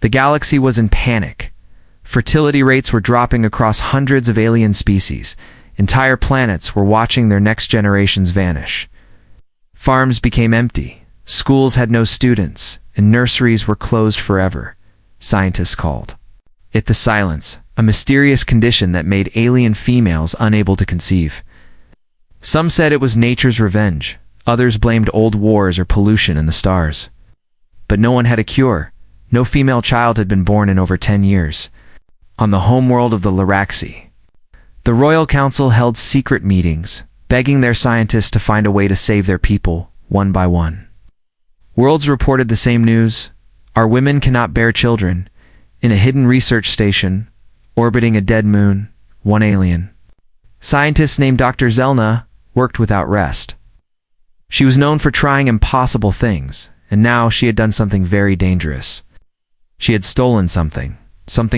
The galaxy was in panic. Fertility rates were dropping across hundreds of alien species. Entire planets were watching their next generations vanish. Farms became empty, schools had no students, and nurseries were closed forever. Scientists called it the silence, a mysterious condition that made alien females unable to conceive. Some said it was nature's revenge, others blamed old wars or pollution in the stars. But no one had a cure. No female child had been born in over 10 years. On the homeworld of the Laraxi, the Royal Council held secret meetings, begging their scientists to find a way to save their people, one by one. Worlds reported the same news. Our women cannot bear children. In a hidden research station, orbiting a dead moon, one alien. Scientist named Dr. Zelna worked without rest. She was known for trying impossible things, and now she had done something very dangerous. She had stolen something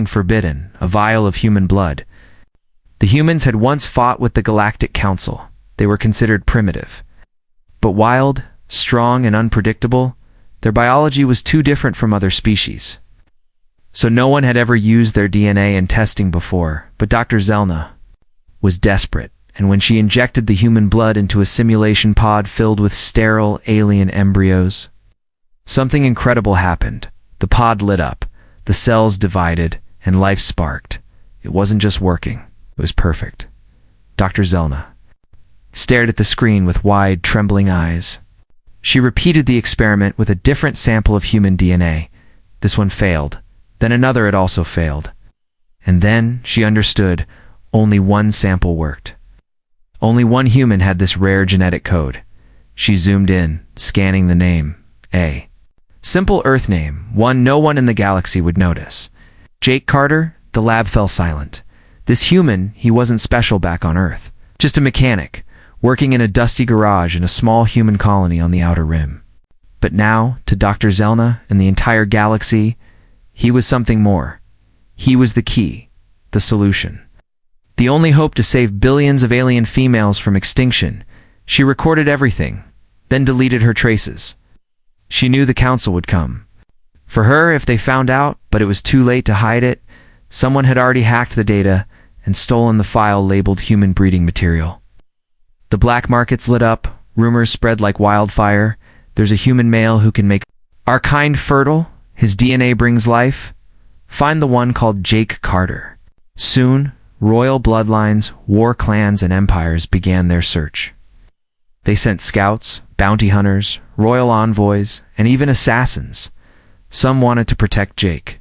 forbidden, a vial of human blood. The humans had once fought with the Galactic Council. They were considered primitive. But wild, strong, and unpredictable, their biology was too different from other species. So no one had ever used their DNA in testing before, but Dr. Zelna was desperate, and when she injected the human blood into a simulation pod filled with sterile alien embryos, something incredible happened. The pod lit up, the cells divided, and life sparked. It wasn't just working, it was perfect. Dr. Zelna stared at the screen with wide, trembling eyes. She repeated the experiment with a different sample of human DNA. This one failed. Then another had also failed. And then she understood only one sample worked. Only one human had this rare genetic code. She zoomed in, scanning the name, A. Simple Earth name, one no one in the galaxy would notice. Jake Carter. The lab fell silent. This human, he wasn't special back on Earth. Just a mechanic, working in a dusty garage in a small human colony on the outer rim. But now, to Dr. Zelna and the entire galaxy, he was something more. He was the key, the solution. The only hope to save billions of alien females from extinction. She recorded everything, then deleted her traces. She knew the council would come. For her, if they found out, but it was too late to hide it, someone had already hacked the data and stolen the file labeled human breeding material. The black markets lit up, rumors spread like wildfire. There's a human male who can make our kind fertile. His DNA brings life. Find the one called Jake Carter. Soon, royal bloodlines, war clans, and empires began their search. They sent scouts, bounty hunters, royal envoys, and even assassins. Some wanted to protect Jake.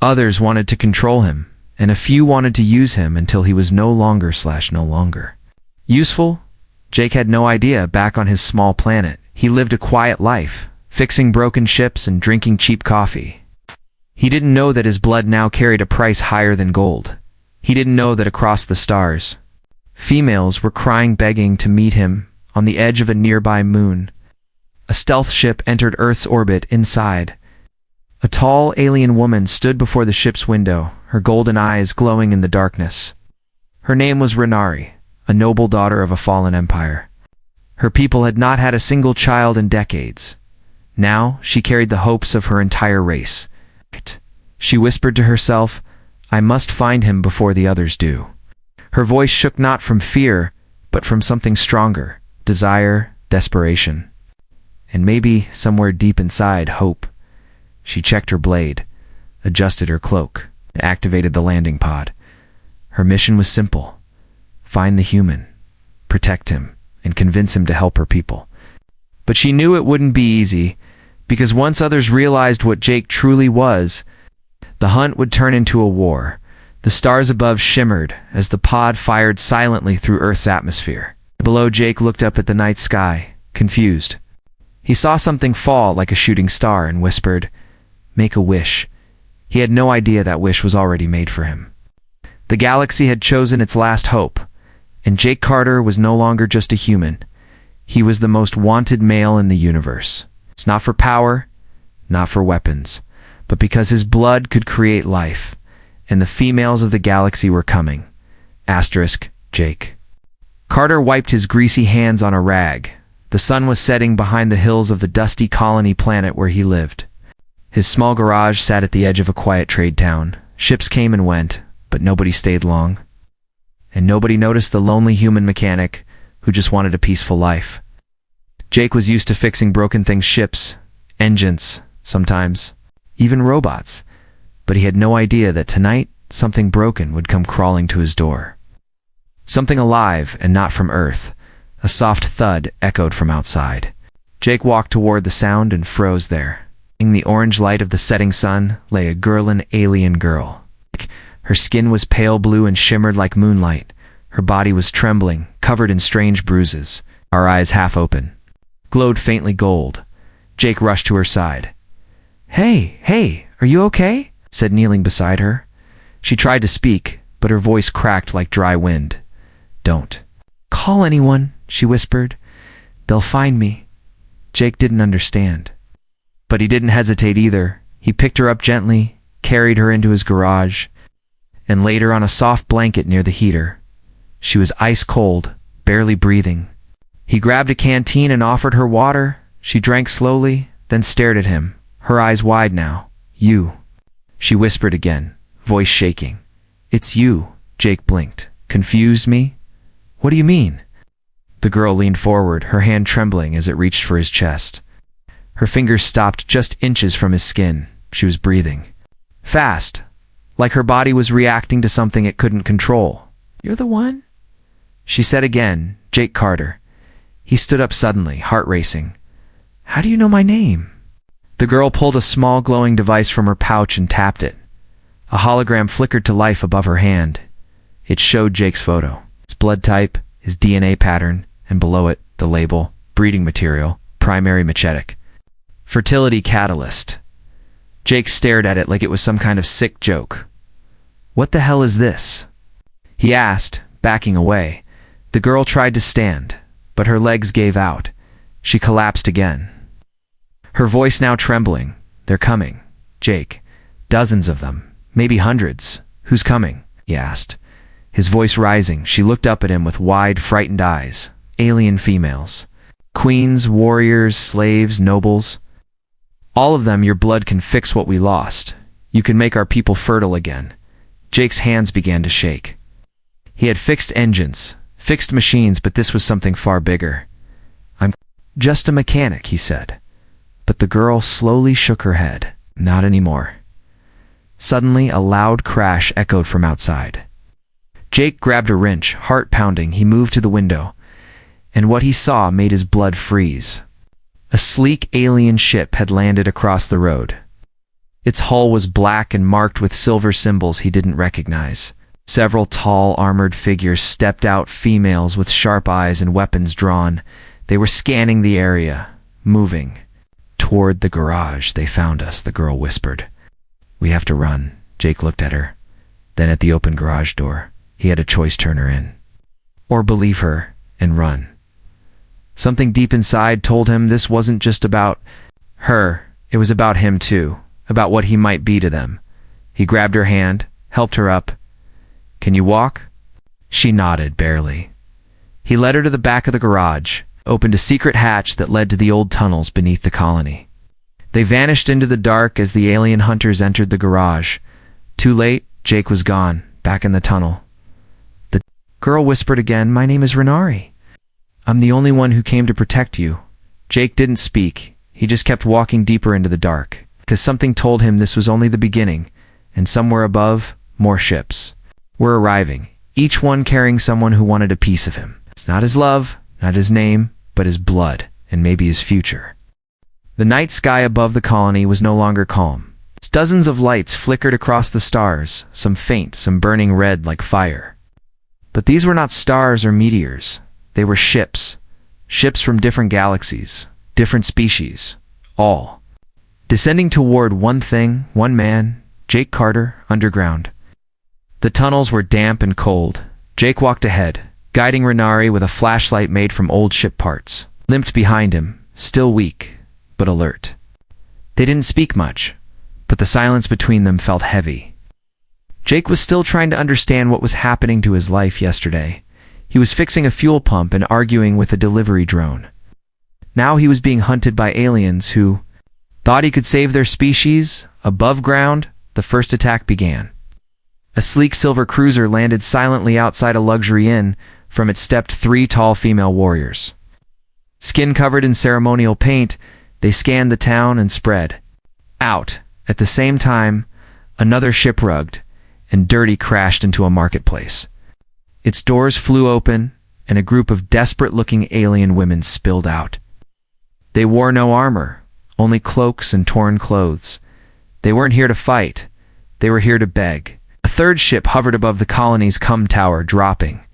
Others wanted to control him, and a few wanted to use him until he was no longer useful. Jake had no idea back on his small planet. He lived a quiet life, fixing broken ships and drinking cheap coffee. He didn't know that his blood now carried a price higher than gold. He didn't know that across the stars, females were crying, begging to meet him on the edge of a nearby moon. A stealth ship entered Earth's orbit. Inside, a tall alien woman stood before the ship's window, her golden eyes glowing in the darkness. Her name was Renari, a noble daughter of a fallen empire. Her people had not had a single child in decades. Now she carried the hopes of her entire race. She whispered to herself, "I must find him before the others do." Her voice shook not from fear, but from something stronger, desire, desperation, and maybe, somewhere deep inside, hope. She checked her blade, adjusted her cloak, and activated the landing pod. Her mission was simple: find the human, protect him, and convince him to help her people. But she knew it wouldn't be easy, because once others realized what Jake truly was, the hunt would turn into a war. The stars above shimmered as the pod fired silently through Earth's atmosphere. Below, Jake looked up at the night sky, confused. He saw something fall like a shooting star and whispered, "Make a wish." He had no idea that wish was already made for him. The galaxy had chosen its last hope, and Jake Carter was no longer just a human. He was the most wanted male in the universe. It's not for power, not for weapons, but because his blood could create life, and the females of the galaxy were coming. Jake. Carter wiped his greasy hands on a rag. The sun was setting behind the hills of the dusty colony planet where he lived. His small garage sat at the edge of a quiet trade town. Ships came and went, but nobody stayed long. And nobody noticed the lonely human mechanic who just wanted a peaceful life. Jake was used to fixing broken things, ships, engines, sometimes even robots, but he had no idea that tonight something broken would come crawling to his door. Something alive and not from Earth. A soft thud echoed from outside. Jake walked toward the sound and froze there. In the orange light of the setting sun lay a girlin' alien girl. Her skin was pale blue and shimmered like moonlight. Her body was trembling, covered in strange bruises. Her eyes, half open, glowed faintly gold. Jake rushed to her side. Hey, are you okay?" said, kneeling beside her. She tried to speak, but her voice cracked like dry wind. "Don't call anyone," she whispered. "They'll find me." Jake didn't understand. But he didn't hesitate either. He picked her up gently, carried her into his garage, and laid her on a soft blanket near the heater. She was ice cold, barely breathing. He grabbed a canteen and offered her water. She drank slowly, then stared at him, her eyes wide now. "You," she whispered again, voice shaking. "It's you," Jake blinked. "Confused me? What do you mean?" The girl leaned forward, her hand trembling as it reached for his chest. Her fingers stopped just inches from his skin. She was breathing fast, like her body was reacting to something it couldn't control. "You're the one?" she said again. "Jake Carter." He stood up suddenly, heart racing. "How do you know my name?" The girl pulled a small glowing device from her pouch and tapped it. A hologram flickered to life above her hand. It showed Jake's photo, his blood type, his DNA pattern, and below it, the label, breeding material, primary machetic. Fertility catalyst. Jake stared at it like it was some kind of sick joke. "What the hell is this?" he asked, backing away. The girl tried to stand, but her legs gave out. She collapsed again. Her voice now trembling. "They're coming, Jake. Dozens of them, maybe hundreds. Who's coming?" he asked. His voice rising, she looked up at him with wide, frightened eyes. "Alien females. Queens, warriors, slaves, nobles. All of them. Your blood can fix what we lost. You can make our people fertile again." Jake's hands began to shake. He had fixed engines, fixed machines, but this was something far bigger. "I'm just a mechanic," he said. But the girl slowly shook her head. "Not anymore." Suddenly, a loud crash echoed from outside. Jake grabbed a wrench, heart pounding. He moved to the window, and what he saw made his blood freeze. A sleek alien ship had landed across the road. Its hull was black and marked with silver symbols he didn't recognize. Several tall, armored figures stepped out, females with sharp eyes and weapons drawn. They were scanning the area, moving. "Toward the garage. They found us," the girl whispered. "We have to run." Jake looked at her. Then at the open garage door. He had a choice: turn her in, or believe her and run. Something deep inside told him this wasn't just about her. It was about him too, about what he might be to them. He grabbed her hand, helped her up. "Can you walk?" She nodded, barely. He led her to the back of the garage, opened a secret hatch that led to the old tunnels beneath the colony. They vanished into the dark as the alien hunters entered the garage. Too late, Jake was gone, back in the tunnel. The girl whispered again, "My name is Renari. I'm the only one who came to protect you." Jake didn't speak. He just kept walking deeper into the dark, because something told him this was only the beginning, and somewhere above, more ships were arriving, each one carrying someone who wanted a piece of him. It's not his love, not his name, but his blood, and maybe his future. The night sky above the colony was no longer calm. Dozens of lights flickered across the stars, some faint, some burning red like fire. But these were not stars or meteors. They were ships. Ships from different galaxies, different species, all descending toward one thing, one man, Jake Carter, underground. The tunnels were damp and cold. Jake walked ahead, guiding Renari with a flashlight made from old ship parts. Limped behind him, still weak, but alert. They didn't speak much, but the silence between them felt heavy. Jake was still trying to understand what was happening to his life yesterday. He was fixing a fuel pump and arguing with a delivery drone. Now he was being hunted by aliens who Thought he could save their species? Above ground, the first attack began. A sleek silver cruiser landed silently outside a luxury inn. From it stepped 3 tall female warriors. Skin covered in ceremonial paint, they scanned the town and spread out. At the same time, another ship rugged and dirty crashed into a marketplace. Its doors flew open, and a group of desperate-looking alien women spilled out. They wore no armor, only cloaks and torn clothes. They weren't here to fight. They were here to beg. A third ship hovered above the colony's cum tower, dropping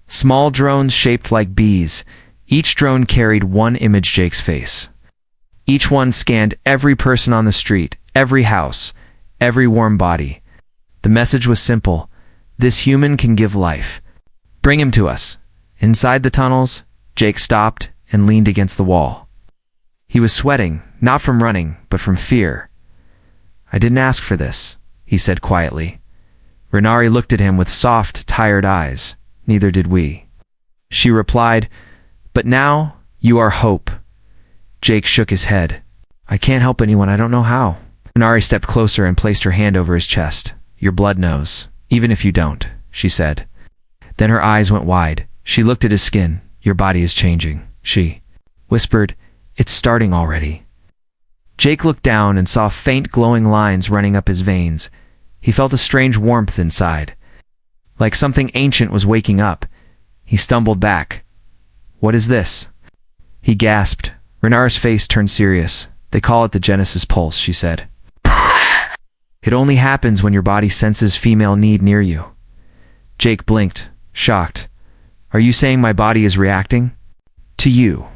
small drones shaped like bees. Each drone carried one image: Jake's face. Each one scanned every person on the street, every house, every warm body. The message was simple: this human can give life. Bring him to us. Inside the tunnels, Jake stopped and leaned against the wall. He was sweating, not from running, but from fear. "I didn't ask for this," he said quietly. Renari looked at him with soft, tired eyes. "Neither did we." She replied, "But now, you are hope." Jake shook his head. "I can't help anyone, I don't know how." Renari stepped closer and placed her hand over his chest. "Your blood knows, even if you don't," she said. Then her eyes went wide. She looked at his skin. "Your body is changing," she whispered. "It's starting already." Jake looked down and saw faint glowing lines running up his veins. He felt a strange warmth inside, like something ancient was waking up. He stumbled back. "What is this?" he gasped. Renar's face turned serious. "They call it the Genesis Pulse," she said. "It only happens when your body senses female need near you." Jake blinked, shocked. "Are you saying my body is reacting?" "To you."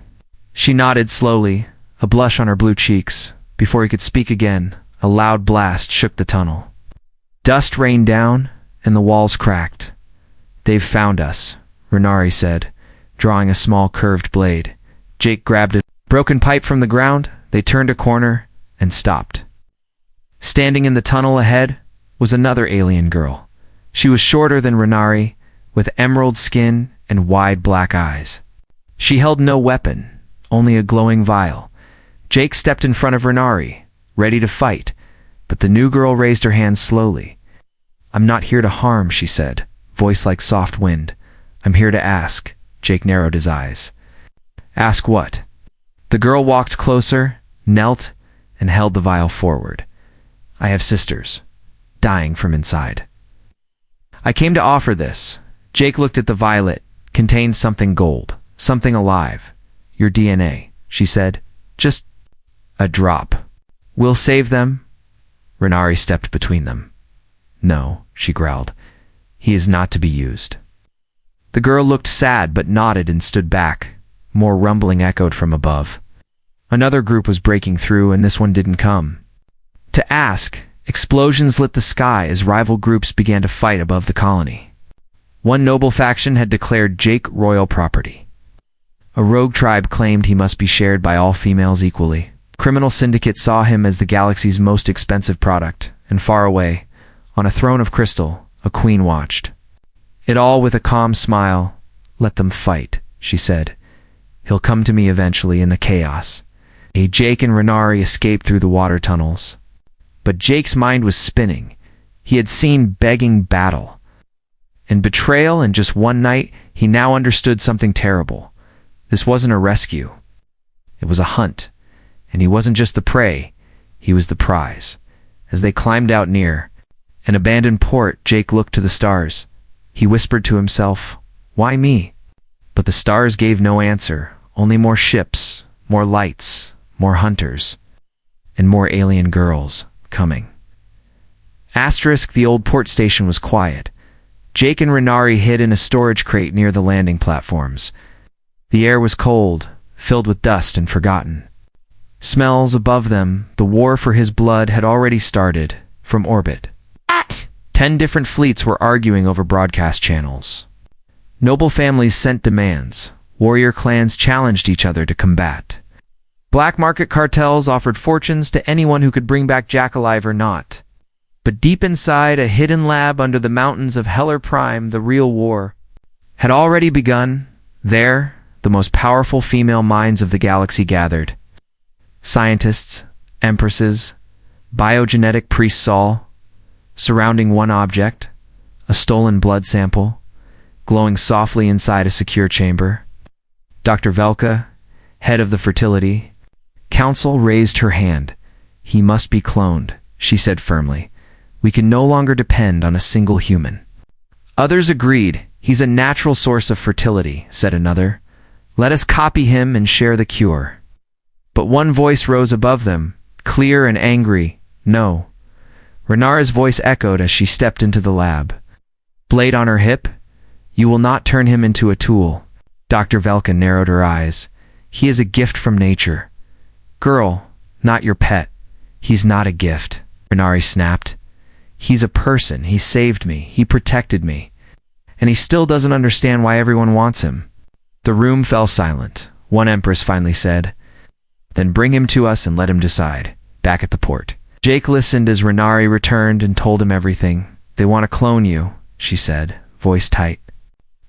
She nodded slowly, a blush on her blue cheeks. Before he could speak again, a loud blast shook the tunnel. Dust rained down, and the walls cracked. "They've found us," Renari said, drawing a small curved blade. Jake grabbed a broken pipe from the ground. They turned a corner and stopped. Standing in the tunnel ahead was another alien girl. She was shorter than Renari, with emerald skin and wide black eyes. She held no weapon, only a glowing vial. Jake stepped in front of Renari, ready to fight, but the new girl raised her hand slowly. "I'm not here to harm," she said, voice like soft wind. "I'm here to ask." Jake narrowed his eyes. "Ask what?" The girl walked closer, knelt, and held the vial forward. "I have sisters, dying from inside. I came to offer this." Jake looked at the violet. Contained something gold, something alive. "Your DNA," she said. "Just a drop. We'll save them." Renari stepped between them. "No," she growled. "He is not to be used." The girl looked sad but nodded and stood back. More rumbling echoed from above. Another group was breaking through, and this one didn't come. To ask, explosions lit the sky as rival groups began to fight above the colony. One noble faction had declared Jake royal property. A rogue tribe claimed he must be shared by all females equally. Criminal syndicate saw him as the galaxy's most expensive product, and far away, on a throne of crystal, a queen watched. It all with a calm smile. "Let them fight," she said. "He'll come to me eventually in the chaos." Jake and Renari escaped through the water tunnels. But Jake's mind was spinning. He had seen begging battle and betrayal in just one night. He now understood something terrible. This wasn't a rescue. It was a hunt. And he wasn't just the prey, he was the prize. As they climbed out near an abandoned port, Jake looked to the stars. He whispered to himself, "Why me?" But the stars gave no answer, only more ships, more lights, more hunters, and more alien girls coming. The old port station was quiet. Jake and Renari hid in a storage crate near the landing platforms. The air was cold, filled with dust and forgotten. Smells above them, the war for his blood had already started, from orbit. 10 different fleets were arguing over broadcast channels. Noble families sent demands. Warrior clans challenged each other to combat. Black market cartels offered fortunes to anyone who could bring back Jack alive or not. But deep inside a hidden lab under the mountains of Heller Prime, the real war had already begun. There, the most powerful female minds of the galaxy gathered. Scientists, empresses, biogenetic priest Saul, surrounding one object, a stolen blood sample, glowing softly inside a secure chamber. Dr. Velka, head of the fertility council, raised her hand. He must be cloned, she said firmly. We can no longer depend on a single human. Others agreed. He's a natural source of fertility, said another. Let us copy him and share the cure. But one voice rose above them, clear and angry. No. Renara's voice echoed as she stepped into the lab. Blade on her hip? You will not turn him into a tool. Dr. Velka narrowed her eyes. He is a gift from nature. Girl, not your pet. He's not a gift, Renari snapped. He's a person. He saved me. He protected me. And he still doesn't understand why everyone wants him. The room fell silent. One empress finally said, Then bring him to us and let him decide. Back at the port, Jake listened as Renari returned and told him everything. They want to clone you, she said, voice tight.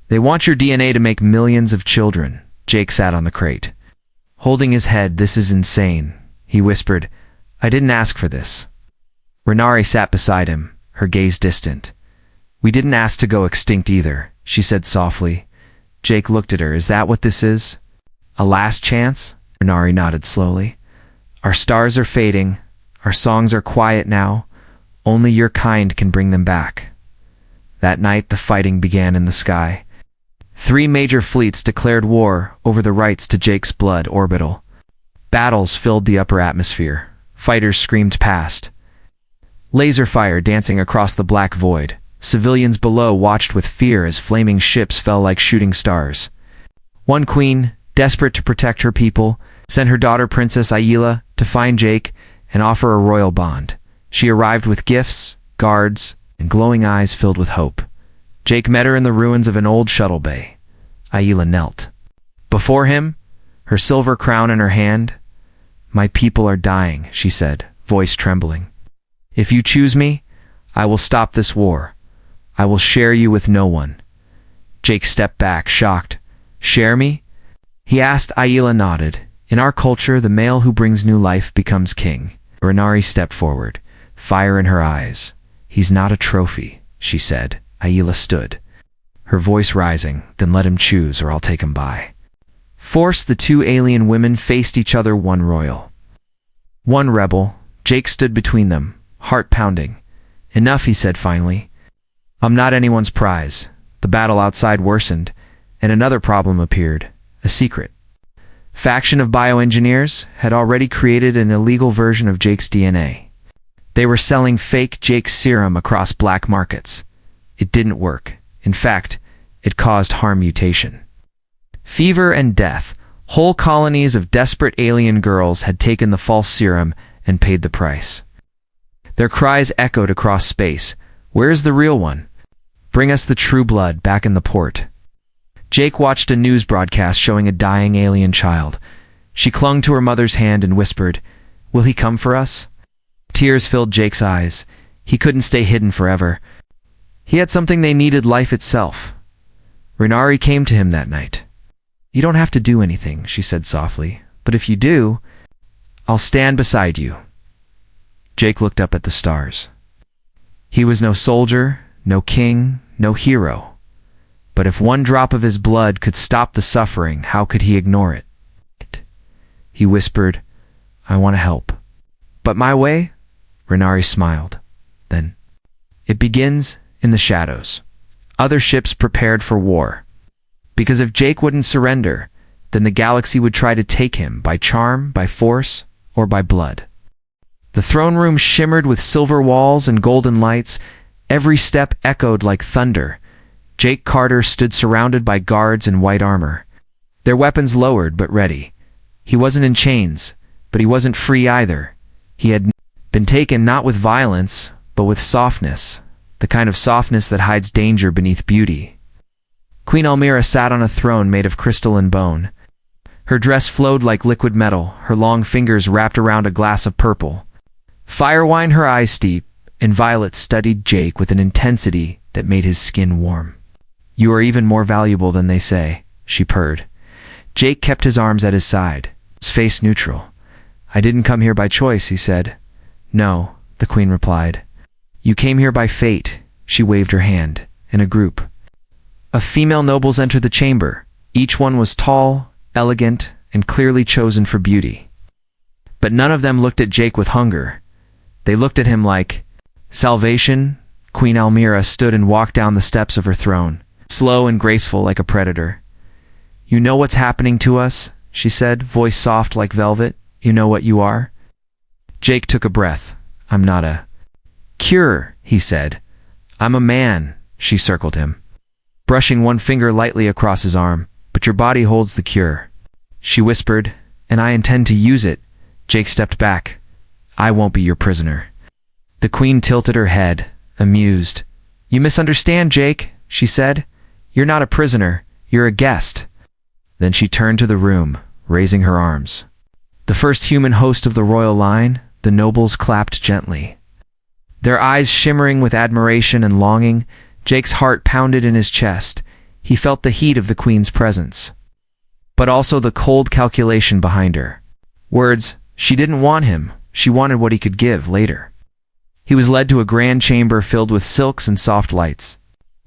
They want your DNA to make millions of children. Jake sat on the crate, holding his head. This is insane, he whispered. I didn't ask for this. Renari sat beside him, her gaze distant. We didn't ask to go extinct either, she said softly. Jake looked at her. Is that what this is? A last chance? Renari nodded slowly. Our stars are fading. Our songs are quiet now. Only your kind can bring them back. That night the fighting began in the sky. 3 major fleets declared war over the rights to Jake's blood orbital. Battles filled the upper atmosphere. Fighters screamed past. Laser fire dancing across the black void. Civilians below watched with fear as flaming ships fell like shooting stars. One queen, desperate to protect her people, sent her daughter Princess Ayla to find Jake and offer a royal bond. She arrived with gifts, guards, and glowing eyes filled with hope. Jake met her in the ruins of an old shuttle bay. Ayla knelt before him, her silver crown in her hand. My people are dying, she said, voice trembling. If you choose me, I will stop this war. I will share you with no one. Jake stepped back, shocked. Share me? He asked. Ayla nodded. In our culture, the male who brings new life becomes king. Renari stepped forward, fire in her eyes. He's not a trophy, she said. Ayla stood, her voice rising. Then let him choose or I'll take him by force. The 2 alien women faced each other, one royal, one rebel. Jake stood between them, heart pounding. Enough, he said finally. I'm not anyone's prize. The battle outside worsened, and another problem appeared, a secret. Faction of bioengineers had already created an illegal version of Jake's DNA. They were selling fake Jake serum across black markets. It didn't work. In fact, it caused harm mutation. Fever and death. Whole colonies of desperate alien girls had taken the false serum and paid the price. Their cries echoed across space. Where's the real one? Bring us the true blood back in the port. Jake watched a news broadcast showing a dying alien child. She clung to her mother's hand and whispered, Will he come for us? Tears filled Jake's eyes. He couldn't stay hidden forever. He had something they needed, life itself. Renari came to him that night. You don't have to do anything, she said softly. But if you do, I'll stand beside you. Jake looked up at the stars. He was no soldier, no king, no hero. But if one drop of his blood could stop the suffering, how could he ignore it? He whispered, I want to help. But my way? Renari smiled. Then, it begins in the shadows. Other ships prepared for war. Because if Jake wouldn't surrender, then the galaxy would try to take him by charm, by force, or by blood. The throne room shimmered with silver walls and golden lights. Every step echoed like thunder. Jake Carter stood surrounded by guards in white armor, their weapons lowered but ready. He wasn't in chains, but he wasn't free either. He had been taken not with violence, but with softness, the kind of softness that hides danger beneath beauty. Queen Elmira sat on a throne made of crystal and bone. Her dress flowed like liquid metal, her long fingers wrapped around a glass of purple. Fire wine her eyes steep, and Violet studied Jake with an intensity that made his skin warm. You are even more valuable than they say, she purred. Jake kept his arms at his side, his face neutral. I didn't come here by choice, he said. No, the queen replied. You came here by fate. She waved her hand. In a group of female nobles entered the chamber. Each one was tall, elegant, and clearly chosen for beauty. But none of them looked at Jake with hunger. They looked at him like salvation. Queen Almira stood and walked down the steps of her throne, slow and graceful like a predator. You know what's happening to us, she said, voice soft like velvet. You know what you are? Jake took a breath. I'm not a cure, he said. I'm a man, she circled him, brushing one finger lightly across his arm. But your body holds the cure, she whispered, and I intend to use it. Jake stepped back. I won't be your prisoner. The queen tilted her head, amused. You misunderstand, Jake, she said. You're not a prisoner, you're a guest. Then she turned to the room, raising her arms. The first human host of the royal line, the nobles clapped gently. Their eyes shimmering with admiration and longing, Jake's heart pounded in his chest. He felt the heat of the queen's presence, but also the cold calculation behind her words. She didn't want him, she wanted what he could give later. He was led to a grand chamber filled with silks and soft lights.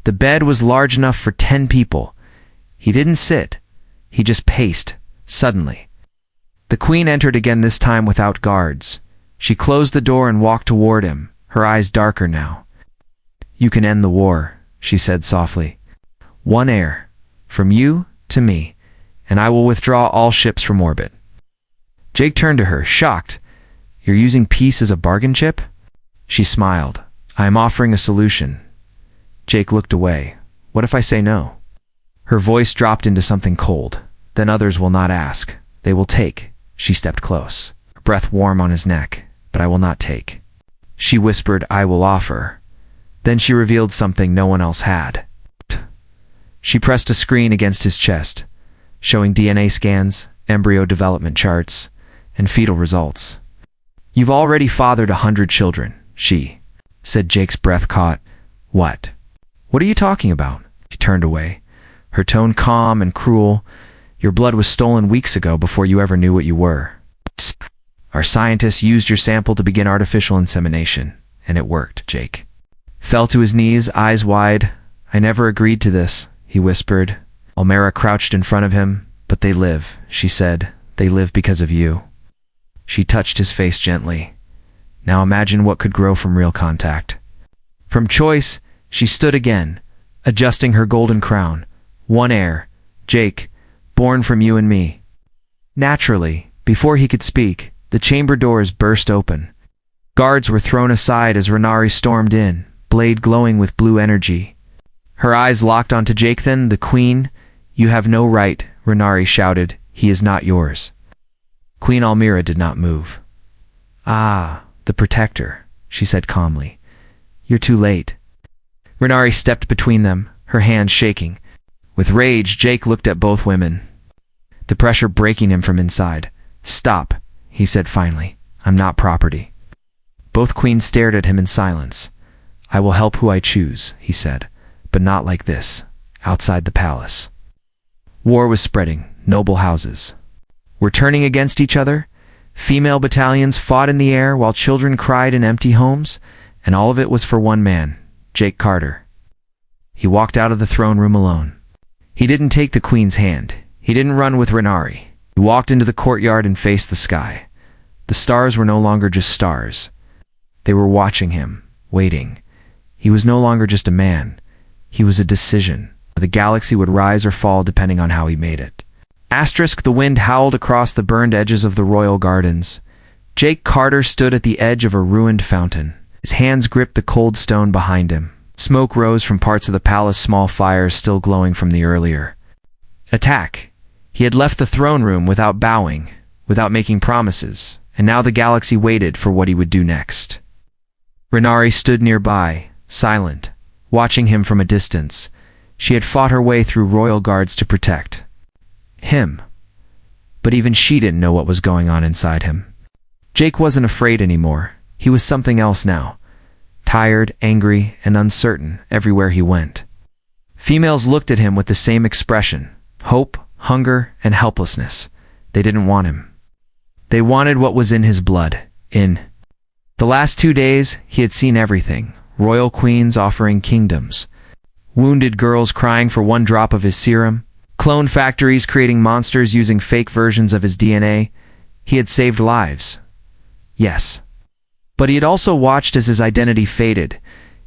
The bed was large enough for 10 people. He didn't sit, he just paced, suddenly. The queen entered again, this time without guards. She closed the door and walked toward him, her eyes darker now. You can end the war, she said softly. One heir, from you to me, and I will withdraw all ships from orbit. Jake turned to her, shocked. You're using peace as a bargain chip? She smiled. I am offering a solution. Jake looked away. What if I say no? Her voice dropped into something cold. Then others will not ask. They will take. She stepped close, her breath warm on his neck. But I will not take. She whispered, I will offer. Then she revealed something no one else had. She pressed a screen against his chest, showing DNA scans, embryo development charts, and fetal results. You've already fathered 100 children, she said. Jake's breath caught. What? What are you talking about? She turned away, her tone calm and cruel. Your blood was stolen weeks ago before you ever knew what you were. Our scientists used your sample to begin artificial insemination, and it worked. Jake fell to his knees, eyes wide. I never agreed to this, he whispered. Almira crouched in front of him. But they live, she said. They live because of you. She touched his face gently. Now imagine what could grow from real contact. From choice, she stood again, adjusting her golden crown. One heir, Jake, born from you and me. Naturally, before he could speak, the chamber doors burst open. Guards were thrown aside as Renari stormed in, blade glowing with blue energy. Her eyes locked onto Jake. Then the queen. You have no right, Renari shouted. He is not yours. Queen Almira did not move. Ah, the protector, she said calmly. You're too late. Renari stepped between them, her hands shaking. With rage, Jake looked at both women, the pressure breaking him from inside. Stop, he said finally. I'm not property. Both queens stared at him in silence. I will help who I choose, he said, but not like this, outside the palace. War was spreading. Noble houses were turning against each other. Female battalions fought in the air while children cried in empty homes, and all of it was for one man, Jake Carter. He walked out of the throne room alone. He didn't take the queen's hand. He didn't run with Renari. He walked into the courtyard and faced the sky. The stars were no longer just stars. They were watching him, waiting. He was no longer just a man. He was a decision. The galaxy would rise or fall depending on how he made it. The wind howled across the burned edges of the royal gardens. Jake Carter stood at the edge of a ruined fountain. His hands gripped the cold stone behind him. Smoke rose from parts of the palace, small fires still glowing from the earlier attack. He had left the throne room without bowing, without making promises, and now the galaxy waited for what he would do next. Renari stood nearby, silent, watching him from a distance. She had fought her way through royal guards to protect him, but even she didn't know what was going on inside him. Jake wasn't afraid anymore. He was something else now, tired, angry, and uncertain everywhere he went. Females looked at him with the same expression, hope, hunger, and helplessness. They didn't want him. They wanted what was in his blood. In the last 2 days, he had seen everything. Royal queens offering kingdoms, wounded girls crying for one drop of his serum, clone factories creating monsters using fake versions of his DNA. He had saved lives. Yes. But he had also watched as his identity faded.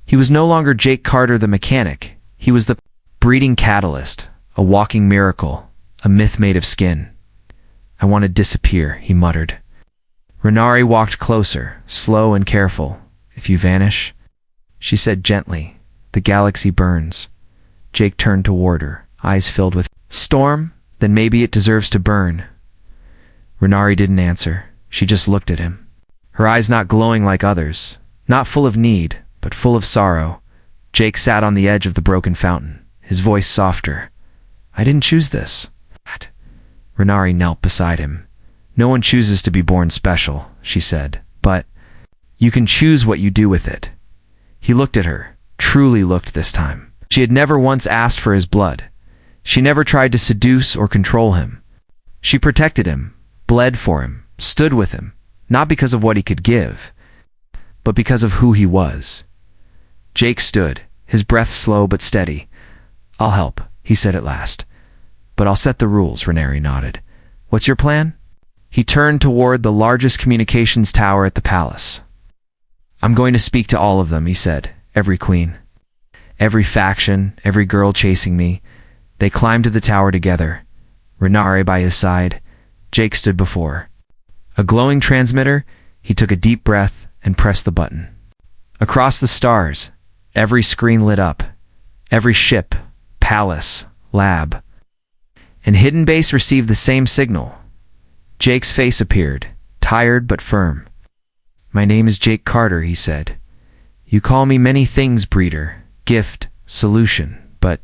He was no longer Jake Carter the mechanic. He was the breeding catalyst, a walking miracle, a myth made of skin. I want to disappear, he muttered. Renari walked closer, slow and careful. If you vanish, she said gently, the galaxy burns. Jake turned toward her, eyes filled with storm. Then maybe it deserves to burn. Renari didn't answer. She just looked at him. Her eyes not glowing like others, not full of need, but full of sorrow. Jake sat on the edge of the broken fountain, his voice softer. I didn't choose this. What? Renari knelt beside him. No one chooses to be born special, she said, but you can choose what you do with it. He looked at her, truly looked this time. She had never once asked for his blood. She never tried to seduce or control him. She protected him, bled for him, stood with him, not because of what he could give, but because of who he was. Jake stood, his breath slow but steady. I'll help, he said at last. But I'll set the rules, Renari nodded. What's your plan? He turned toward the largest communications tower at the palace. I'm going to speak to all of them, he said. Every queen. Every faction, every girl chasing me. They climbed to the tower together. Renari by his side. Jake stood before a glowing transmitter. He took a deep breath and pressed the button. Across the stars, every screen lit up. Every ship, palace, lab, and hidden base received the same signal. Jake's face appeared, tired but firm. My name is Jake Carter, he said. You call me many things, breeder, gift, solution, but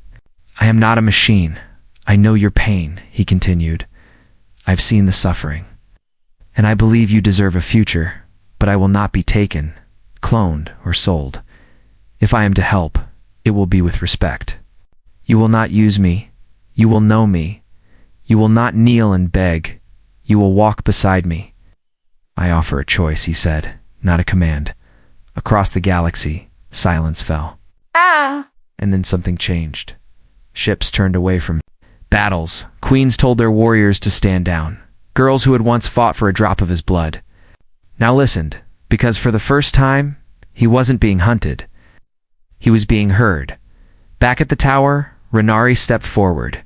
I am not a machine. I know your pain, he continued. I've seen the suffering. And I believe you deserve a future, but I will not be taken, cloned, or sold. If I am to help, it will be with respect. You will not use me. You will know me. You will not kneel and beg. You will walk beside me. I offer a choice, he said, not a command. Across the galaxy, silence fell. And then something changed. Ships turned away from battles. Queens told their warriors to stand down. Girls who had once fought for a drop of his blood now listened, because for the first time, he wasn't being hunted. He was being heard. Back at the tower, Renari stepped forward.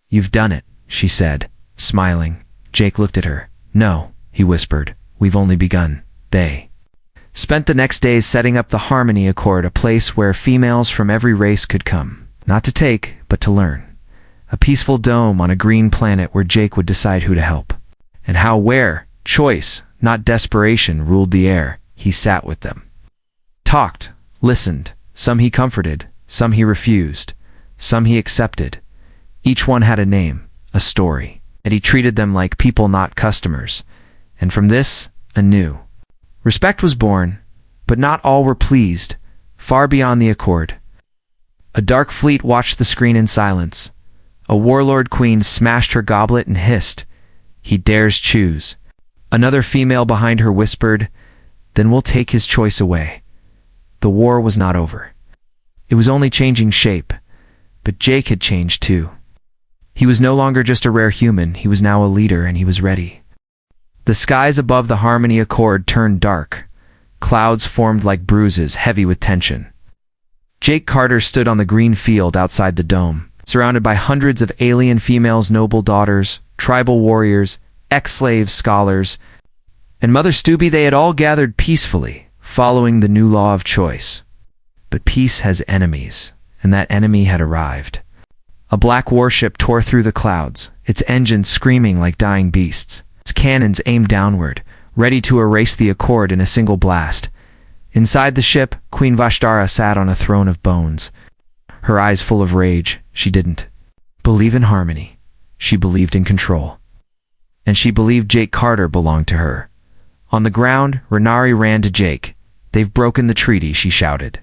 You've done it, she said, smiling. Jake looked at her. No, he whispered. We've only begun. They spent the next days setting up the Harmony Accord, a place where females from every race could come, not to take, but to learn. A peaceful dome on a green planet where Jake would decide who to help. And how, where, choice, not desperation, ruled the air. He sat with them. Talked, listened. Some he comforted, some he refused, some he accepted. Each one had a name, a story, and he treated them like people, not customers. And from this, anew, respect was born, but not all were pleased, far beyond the accord. A dark fleet watched the screen in silence. A warlord queen smashed her goblet and hissed, he dares choose. Another female behind her whispered, then we'll take his choice away. The war was not over. It was only changing shape, but Jake had changed too. He was no longer just a rare human, he was now a leader, and he was ready. The skies above the Harmony Accord turned dark. Clouds formed like bruises, heavy with tension. Jake Carter stood on the green field outside the dome, surrounded by hundreds of alien females, noble daughters, tribal warriors, ex-slaves, scholars, and Mother Stubby. They had all gathered peacefully, following the new law of choice. But peace has enemies, and that enemy had arrived. A black warship tore through the clouds, its engines screaming like dying beasts, its cannons aimed downward, ready to erase the Accord in a single blast. Inside the ship, Queen Vashdara sat on a throne of bones, her eyes full of rage. She didn't believe in harmony. She believed in control. And she believed Jake Carter belonged to her. On the ground, Renari ran to Jake. They've broken the treaty, she shouted.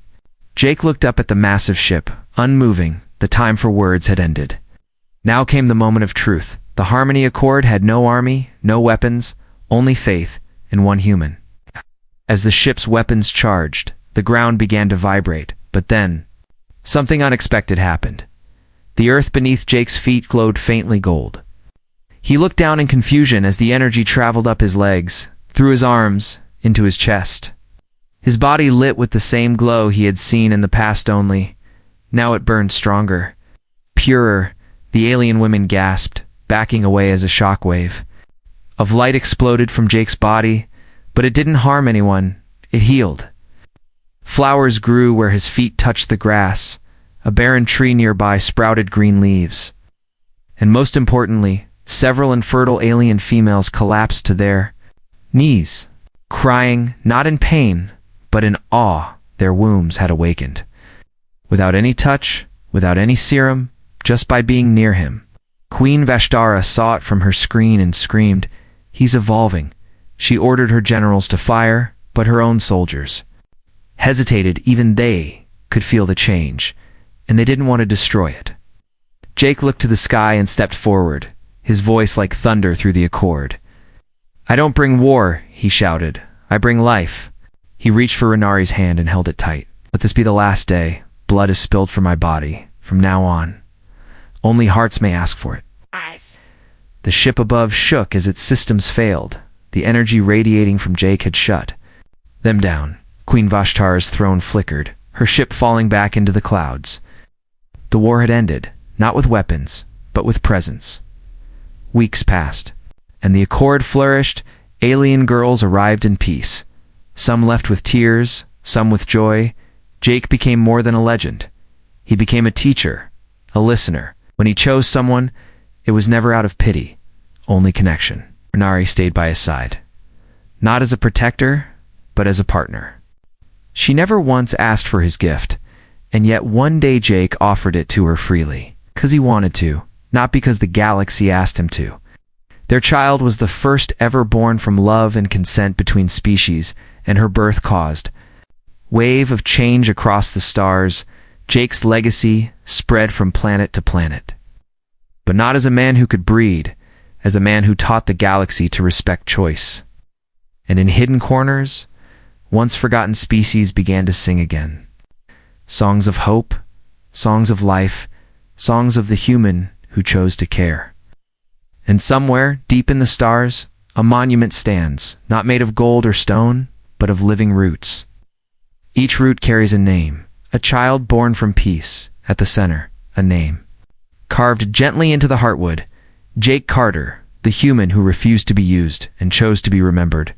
Jake looked up at the massive ship, unmoving. The time for words had ended. Now came the moment of truth. The Harmony Accord had no army, no weapons, only faith in one human. As the ship's weapons charged, the ground began to vibrate, but then something unexpected happened. The earth beneath Jake's feet glowed faintly gold. He looked down in confusion as the energy traveled up his legs, through his arms, into his chest. His body lit with the same glow he had seen in the past only. Now it burned stronger, purer. The alien women gasped, backing away as a shockwave of light exploded from Jake's body, but it didn't harm anyone. It healed. Flowers grew where his feet touched the grass. A barren tree nearby sprouted green leaves. And most importantly, several infertile alien females collapsed to their knees, crying, not in pain, but in awe. Their wombs had awakened. Without any touch, without any serum, just by being near him. Queen Vashtara saw it from her screen and screamed, "He's evolving." She ordered her generals to fire, but her own soldiers hesitated. Even they could feel the change, and they didn't want to destroy it. Jake looked to the sky and stepped forward, his voice like thunder through the accord. "I don't bring war," he shouted. "I bring life." He reached for Renari's hand and held it tight. "Let this be the last day. Blood is spilled from my body. From now on, only hearts may ask for it." Ice. The ship above shook as its systems failed. The energy radiating from Jake had shut them down. Queen Vashtara's throne flickered, her ship falling back into the clouds. The war had ended, not with weapons, but with presence. Weeks passed, and the accord flourished. Alien girls arrived in peace. Some left with tears, some with joy. Jake became more than a legend. He became a teacher, a listener. When he chose someone, it was never out of pity, only connection. Renari stayed by his side, not as a protector, but as a partner. She never once asked for his gift, and yet one day Jake offered it to her freely, because he wanted to, not because the galaxy asked him to. Their child was the first ever born from love and consent between species, and her birth caused wave of change across the stars. Jake's legacy spread from planet to planet. But not as a man who could breed, as a man who taught the galaxy to respect choice. And in hidden corners, once forgotten species began to sing again. Songs of hope, songs of life, songs of the human who chose to care. And somewhere, deep in the stars, a monument stands, not made of gold or stone, but of living roots. Each root carries a name, a child born from peace. At the center, a name carved gently into the heartwood, Jake Carter, the human who refused to be used and chose to be remembered.